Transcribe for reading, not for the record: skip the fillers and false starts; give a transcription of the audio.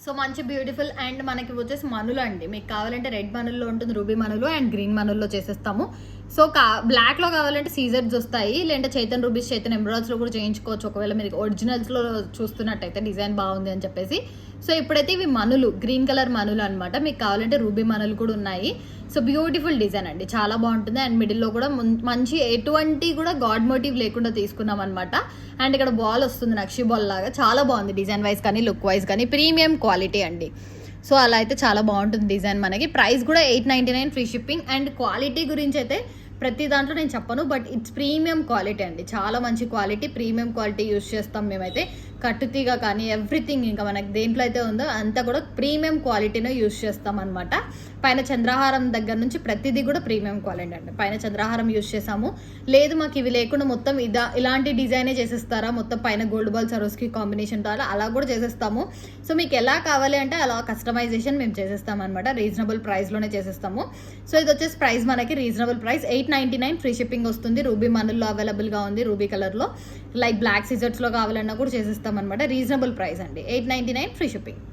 So మంచి beautiful and మనకి వచ్చేసి మనులు అండి. మీకు కావాలంటే రెడ్ మనుల్లో ఉంటుంది, రూబీ మనులు అండ్ గ్రీన్ మనుల్లో చేసేస్తాము. సో బ్లాక్ లో కావాలంటే సీజర్స్ వస్తాయి, లేదంటే చైతన్ రూబీస్, చైతన్ ఎంబ్రాయిడ్స్ లో కూడా చేయించుకోవచ్చు. ఒకవేళ మీరు ఒరిజినల్స్ లో చూస్తున్నట్టయితే డిజైన్ బాగుంది అని చెప్పేసి. సో ఇప్పుడైతే ఇవి మనులు, గ్రీన్ కలర్ మనులు అనమాట. మీకు కావాలంటే రూబీ మనులు కూడా ఉన్నాయి. సో బ్యూటిఫుల్ డిజైన్ అండి, చాలా బాగుంటుంది. అండ్ మిడిల్లో కూడా మంచి ఎటువంటి కూడా గాడ్ మోటివ్ లేకుండా తీసుకున్నాం అనమాట. అండ్ ఇక్కడ బాల్ వస్తుంది, నక్షి బాల్ లాగా, చాలా బాగుంది డిజైన్ వైజ్ కానీ లుక్ వైజ్ కానీ. ప్రీమియం క్వాలిటీ అండి. సో అలా అయితే చాలా బాగుంటుంది డిజైన్. మనకి ప్రైస్ కూడా 899 ఫ్రీ షిప్పింగ్. అండ్ క్వాలిటీ గురించి అయితే ప్రతి దాంట్లో నేను చెప్పను, బట్ ఇట్స్ ప్రీమియం క్వాలిటీ అండి, చాలా మంచి క్వాలిటీ, ప్రీమియం క్వాలిటీ యూస్ చేస్తాం మేమైతే. కట్టుతీగ కానీ ఎవ్రీథింగ్ ఇంకా మనకి దేంట్లో అయితే ఉందో అంతా కూడా ప్రీమియం క్వాలిటీనే యూస్ చేస్తాం అనమాట. పైన చంద్రహారం దగ్గర నుంచి ప్రతిదీ కూడా ప్రీమియం క్వాలిటీ అండి. పైన చంద్రహారం యూస్ చేసాము. లేదు మాకు ఇవి లేకుండా మొత్తం ఇలాంటి డిజైనే చేసేస్తారా, మొత్తం పైన గోల్డ్ బాల్ సరోస్కి కాంబినేషన్తో అలా కూడా చేసేస్తాము. సో మీకు ఎలా కావాలి అంటే అలా కస్టమైజేషన్ మేము చేసేస్తాం అనమాట. రీజనబుల్ ప్రైస్లోనే చేసేస్తాము. సో ఇది వచ్చేసి ప్రైస్ మనకి రీజనబుల్ ప్రైస్ 899 ఫ్రీ షిప్పింగ్ వస్తుంది. రూబీ మనుల్లో అవైలబుల్గా ఉంది, రూబీ కలర్లో. లైక్ బ్లాక్ సిజర్స్లో కావాలన్నా కూడా చేసేస్తాం అనమాట. రీజనబుల్ ప్రైస్ అండి, 899 ఫ్రీ షిప్పింగ్.